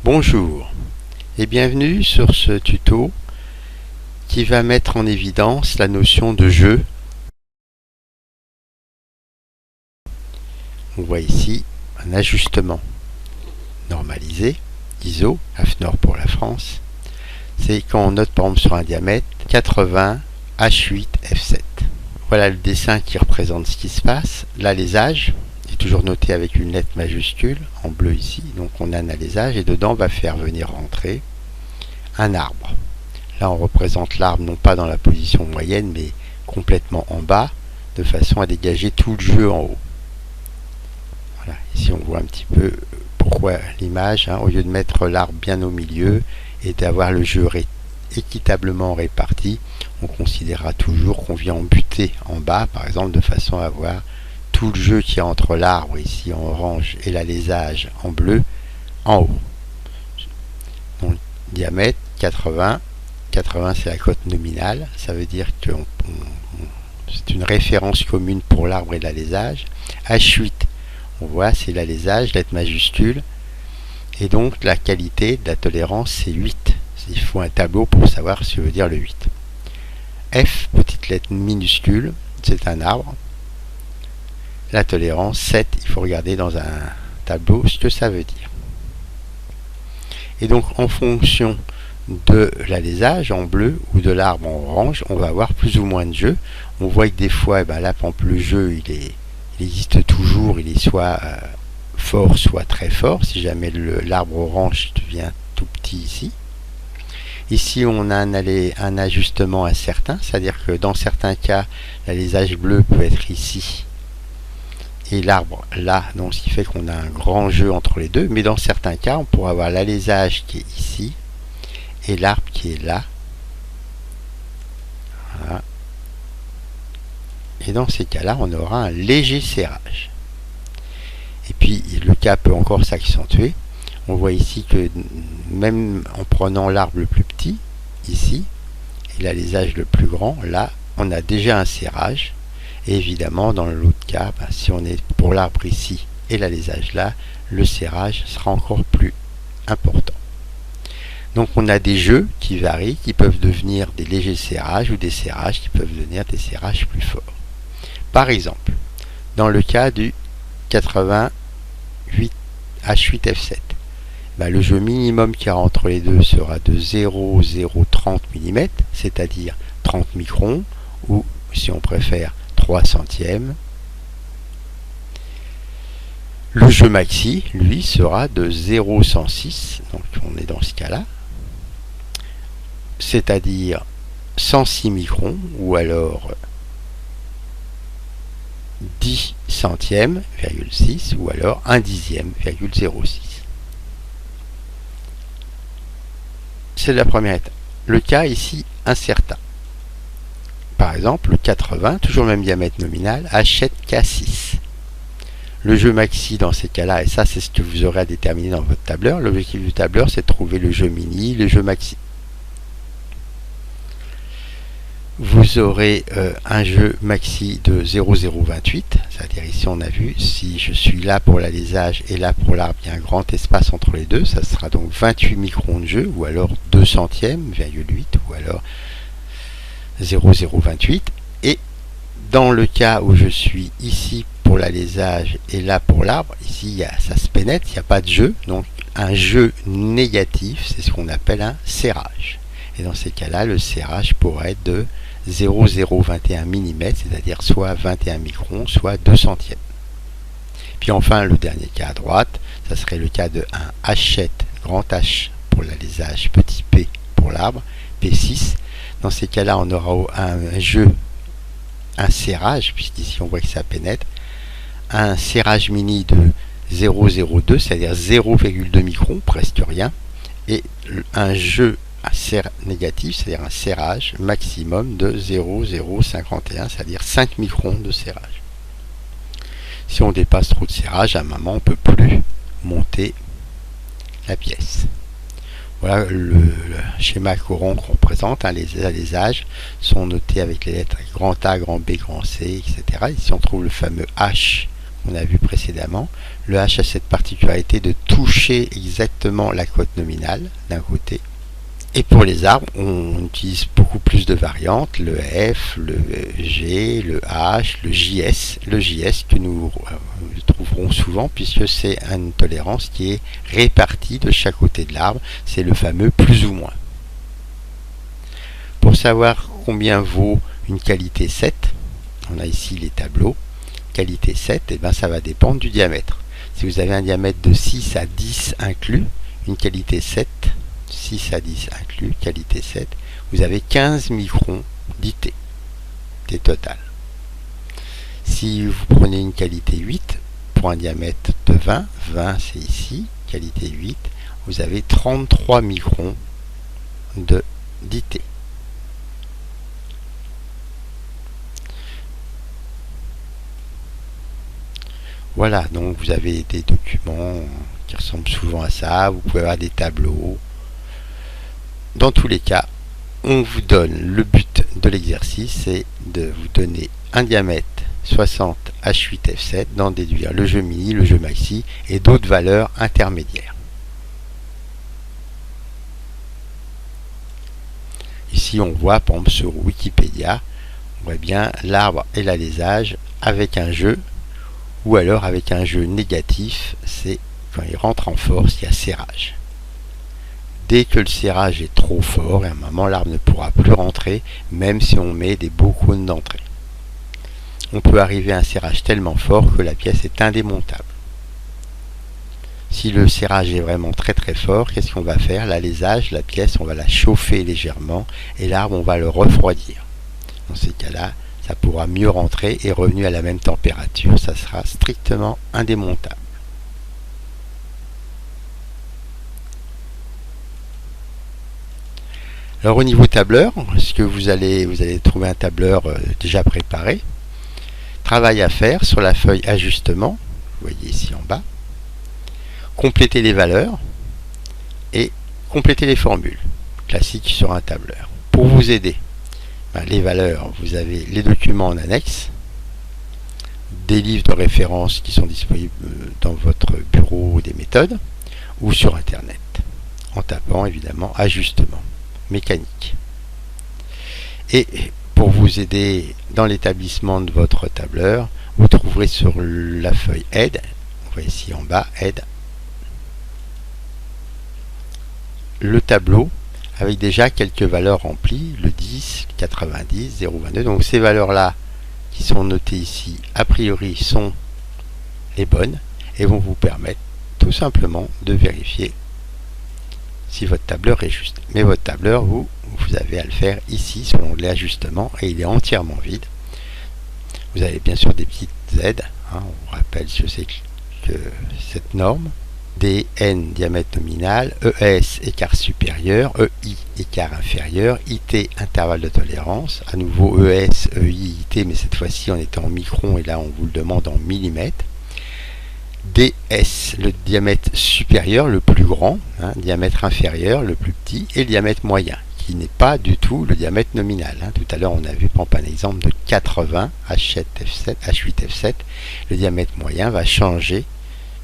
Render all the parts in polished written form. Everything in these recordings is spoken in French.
Bonjour et bienvenue sur ce tuto qui va mettre en évidence la notion de jeu. On voit ici un ajustement normalisé, ISO, AFNOR pour la France. C'est quand on note par exemple sur un diamètre 80 H8 F7. Voilà le dessin qui représente ce qui se passe. L'alésage est toujours noté avec une lettre majuscule en bleu ici. Donc on a un alésage et dedans on va faire venir rentrer un arbre. Là on représente l'arbre non pas dans la position moyenne mais complètement en bas de façon à dégager tout le jeu en haut. Voilà, ici on voit un petit peu pourquoi l'image, au lieu de mettre l'arbre bien au milieu et d'avoir le jeu équitablement réparti, on considérera toujours qu'on vient en buter en bas par exemple de façon à avoir tout le jeu qui est entre l'arbre ici en orange et l'alésage en bleu en haut. Donc diamètre 80, 80 c'est la cote nominale, ça veut dire que c'est une référence commune pour l'arbre et l'alésage. H8, on voit c'est l'alésage, lettre majuscule, et donc la qualité de la tolérance c'est 8. Il faut un tableau pour savoir ce que veut dire le 8. F, petite lettre minuscule, c'est un arbre. La tolérance 7, il faut regarder dans un tableau ce que ça veut dire. Et donc en fonction de l'alésage en bleu ou de l'arbre en orange, on va avoir plus ou moins de jeu. On voit que des fois, là par exemple le jeu il existe toujours, il est soit fort soit très fort, si jamais l'arbre orange devient tout petit ici. Ici on a un ajustement incertain, c'est-à-dire que dans certains cas l'alésage bleu peut être ici et l'arbre là, donc ce qui fait qu'on a un grand jeu entre les deux, mais dans certains cas on pourra avoir l'alésage qui est ici et l'arbre qui est là. Voilà. Et dans ces cas-là on aura un léger serrage. Et puis le cas peut encore s'accentuer. On voit ici que même en prenant l'arbre le plus petit, ici, et l'alésage le plus grand, là, on a déjà un serrage. Et évidemment, dans l'autre cas, si on est pour l'arbre ici et l'alésage là, le serrage sera encore plus important. Donc on a des jeux qui varient, qui peuvent devenir des légers serrages ou des serrages qui peuvent devenir des serrages plus forts. Par exemple, dans le cas du 88 H8 F7, le jeu minimum qu'il y a entre les deux sera de 0,030 mm, c'est-à-dire 30 microns, ou si on préfère 3 centièmes. Le jeu maxi, lui, sera de 0,106, donc on est dans ce cas-là, c'est-à-dire 106 microns, ou alors 10 centièmes, 0,6, ou alors 1 dixième, 0,06. C'est la première étape. Le cas ici incertain. Par exemple, le 80, toujours le même diamètre nominal, H7 K6. Le jeu maxi dans ces cas-là, et ça c'est ce que vous aurez à déterminer dans votre tableur. L'objectif du tableur c'est de trouver le jeu mini, le jeu maxi. Vous aurez un jeu maxi de 0,028, c'est-à-dire ici on a vu, si je suis là pour l'alésage et là pour l'arbre, il y a un grand espace entre les deux, ça sera donc 28 microns de jeu, ou alors 2 centièmes, 0,8, ou alors 0,028. Et dans le cas où je suis ici pour l'alésage et là pour l'arbre, ici ça se pénètre, il n'y a pas de jeu, donc un jeu négatif, c'est ce qu'on appelle un serrage. Et dans ces cas-là, le serrage pourrait être de 0,021 mm, c'est-à-dire soit 21 microns, soit 2 centièmes. Puis enfin, le dernier cas à droite, ça serait le cas de un H7, grand H pour l'alésage, petit p pour l'arbre, P6. Dans ces cas-là, on aura un serrage, puisqu'ici on voit que ça pénètre, un serrage mini de 0,02, c'est-à-dire 0,2 microns, presque rien, et un serre négatif, c'est-à-dire un serrage maximum de 0,051, c'est-à-dire 5 microns de serrage. Si on dépasse trop de serrage, à un moment, on ne peut plus monter la pièce. Voilà le schéma courant qu'on présente. Les alésages sont notés avec les lettres grand A, grand B, grand C, etc. Ici, on trouve le fameux H qu'on a vu précédemment. Le H a cette particularité de toucher exactement la cote nominale d'un côté. Et pour les arbres, on utilise beaucoup plus de variantes, le F, le G, le H, le JS. Le JS que nous trouverons souvent puisque c'est une tolérance qui est répartie de chaque côté de l'arbre. C'est le fameux plus ou moins. Pour savoir combien vaut une qualité 7, on a ici les tableaux. Qualité 7, et bien ça va dépendre du diamètre. Si vous avez un diamètre de 6 à 10 inclus, une qualité 7, 6 à 10 inclus, qualité 7, vous avez 15 microns d'IT, T total. Si vous prenez une qualité 8, pour un diamètre de 20, 20 c'est ici, qualité 8, vous avez 33 microns d'IT. Voilà, donc vous avez des documents qui ressemblent souvent à ça, vous pouvez avoir des tableaux. Dans tous les cas, on vous donne, le but de l'exercice, c'est de vous donner un diamètre 60 H8F7, d'en déduire le jeu mini, le jeu maxi et d'autres valeurs intermédiaires. Ici, on voit, par exemple, sur Wikipédia, on voit bien l'arbre et l'alésage avec un jeu, ou alors avec un jeu négatif, c'est quand il rentre en force, il y a serrage. Dès que le serrage est trop fort, à un moment l'arbre ne pourra plus rentrer, même si on met des beaux cônes d'entrée. On peut arriver à un serrage tellement fort que la pièce est indémontable. Si le serrage est vraiment très très fort, qu'est-ce qu'on va faire? L'alésage, la pièce, on va la chauffer légèrement et l'arbre, on va le refroidir. Dans ces cas-là, ça pourra mieux rentrer et revenir à la même température, ça sera strictement indémontable. Alors au niveau tableur, est-ce que vous allez trouver un tableur déjà préparé? Travail à faire sur la feuille ajustement, vous voyez ici en bas. Compléter les valeurs et compléter les formules classiques sur un tableur. Pour vous aider, les valeurs, vous avez les documents en annexe, des livres de référence qui sont disponibles dans votre bureau des méthodes ou sur internet en tapant évidemment ajustement mécanique. Et pour vous aider dans l'établissement de votre tableur, vous trouverez sur la feuille aide, on voit ici en bas aide, le tableau avec déjà quelques valeurs remplies, le 10, 90, 0,22. Donc ces valeurs-là qui sont notées ici, a priori sont les bonnes et vont vous permettre tout simplement de vérifier si votre tableur est juste. Mais votre tableur, vous avez à le faire ici sur l'onglet ajustement et il est entièrement vide. Vous avez bien sûr des petites aides, on vous rappelle ce que c'est que cette norme. DN diamètre nominal, ES écart supérieur, EI écart inférieur, IT intervalle de tolérance, à nouveau ES, EI, IT, mais cette fois-ci on était en micron et là on vous le demande en millimètres. DS, le diamètre supérieur, le plus grand, diamètre inférieur, le plus petit, et le diamètre moyen, qui n'est pas du tout le diamètre nominal. Tout à l'heure on a vu par exemple un exemple de 80 H7F7, H8F7, le diamètre moyen va changer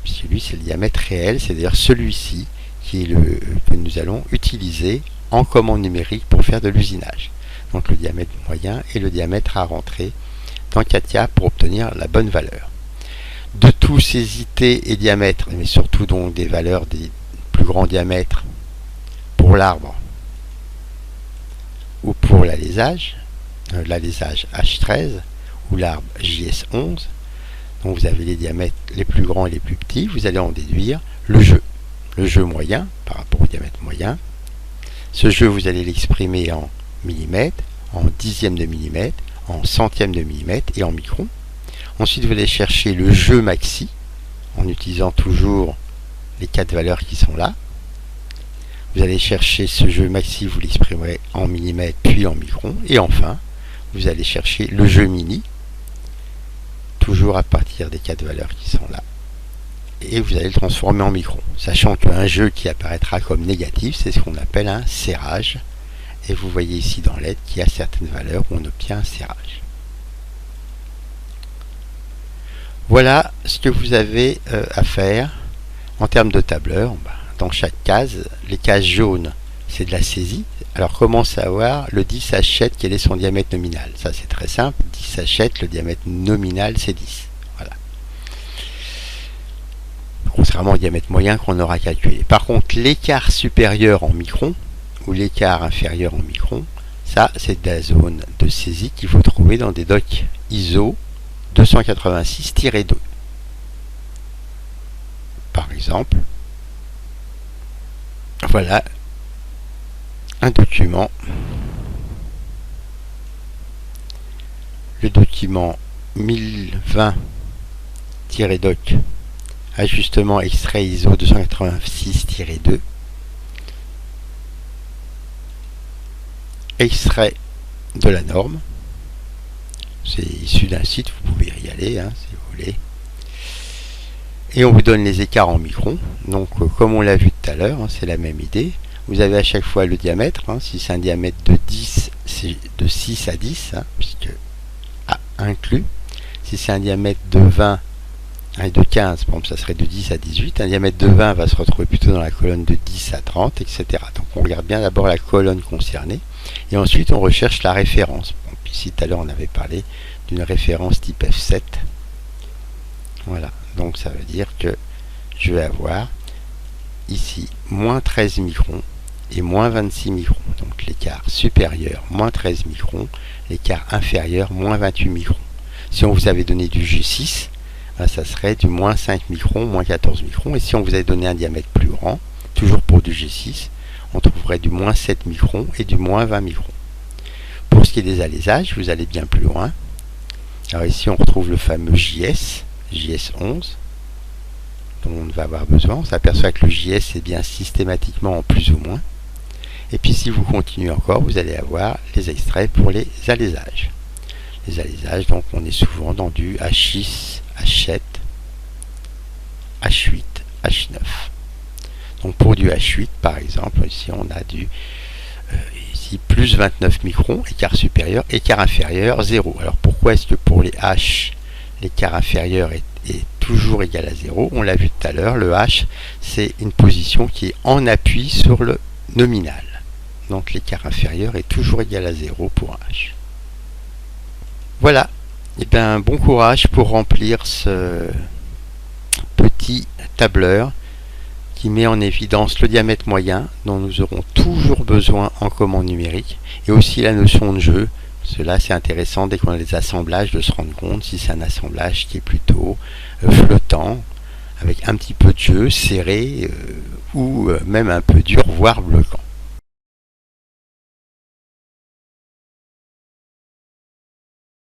puisque lui c'est le diamètre réel, c'est-à-dire celui-ci qui est que nous allons utiliser en commande numérique pour faire de l'usinage. Donc le diamètre moyen et le diamètre à rentrer dans CATIA pour obtenir la bonne valeur. De tous ces IT et diamètres, mais surtout donc des valeurs des plus grands diamètres pour l'arbre ou pour l'alésage H13 ou l'arbre JS11, donc vous avez les diamètres les plus grands et les plus petits, vous allez en déduire le jeu moyen par rapport au diamètre moyen. Ce jeu, vous allez l'exprimer en millimètres, en dixièmes de millimètre, en centièmes de millimètre et en microns. Ensuite, vous allez chercher le jeu maxi en utilisant toujours les 4 valeurs qui sont là. Vous allez chercher ce jeu maxi, vous l'exprimerez en millimètres puis en microns. Et enfin, vous allez chercher le jeu mini, toujours à partir des 4 valeurs qui sont là. Et vous allez le transformer en microns, sachant qu'un jeu qui apparaîtra comme négatif, c'est ce qu'on appelle un serrage. Et vous voyez ici dans l'aide qu'il y a certaines valeurs où on obtient un serrage. Voilà ce que vous avez à faire en termes de tableur. Dans chaque case, les cases jaunes, c'est de la saisie. Alors comment savoir le 10 H7 quel est son diamètre nominal? Ça c'est très simple, 10 H7, le diamètre nominal c'est 10. Voilà. Contrairement au diamètre moyen qu'on aura calculé. Par contre, l'écart supérieur en microns ou l'écart inférieur en microns, ça c'est de la zone de saisie qu'il faut trouver dans des docs ISO 286-2. Par exemple, voilà un document, le document 1020-doc, ajustement extrait ISO 286-2, extrait de la norme, c'est issu d'un site, vous pouvez y aller si vous voulez. Et on vous donne les écarts en microns. Donc comme on l'a vu tout à l'heure, c'est la même idée. Vous avez à chaque fois le diamètre. Si c'est un diamètre de 10, c'est de 6 à 10, puisque A inclus. Si c'est un diamètre de 20 et de 15, par exemple, ça serait de 10 à 18. Un diamètre de 20 va se retrouver plutôt dans la colonne de 10 à 30, etc. Donc on regarde bien d'abord la colonne concernée. Et ensuite on recherche la référence. Bon, puis ici tout à l'heure on avait parlé d'une référence type F7. Voilà. Donc ça veut dire que je vais avoir ici moins 13 microns et moins 26 microns. Donc l'écart supérieur, moins 13 microns, l'écart inférieur, moins 28 microns. Si on vous avait donné du G6, ça serait du moins 5 microns, moins 14 microns. Et si on vous avait donné un diamètre plus grand, toujours pour du G6, on trouverait du moins 7 microns et du moins 20 microns. Pour ce qui est des alaisages, vous allez bien plus loin. Alors ici on retrouve le fameux JS11 dont on va avoir besoin. On s'aperçoit que le JS est bien systématiquement en plus ou moins. Et puis si vous continuez encore, vous allez avoir les extraits pour les alaisages. Les alaisages, donc on est souvent dans du H6, H7, H8, H9. Donc pour du H8 par exemple, ici on a du ici plus 29 microns, écart supérieur, écart inférieur 0. Alors pourquoi est-ce que pour les H, l'écart inférieur est toujours égal à 0? On l'a vu tout à l'heure, le H c'est une position qui est en appui sur le nominal. Donc l'écart inférieur est toujours égal à 0 pour un H. Voilà, et bien bon courage pour remplir ce petit tableur qui met en évidence le diamètre moyen dont nous aurons toujours besoin en commande numérique et aussi la notion de jeu. Cela c'est intéressant dès qu'on a des assemblages de se rendre compte si c'est un assemblage qui est plutôt flottant avec un petit peu de jeu, serré ou même un peu dur voire bloquant.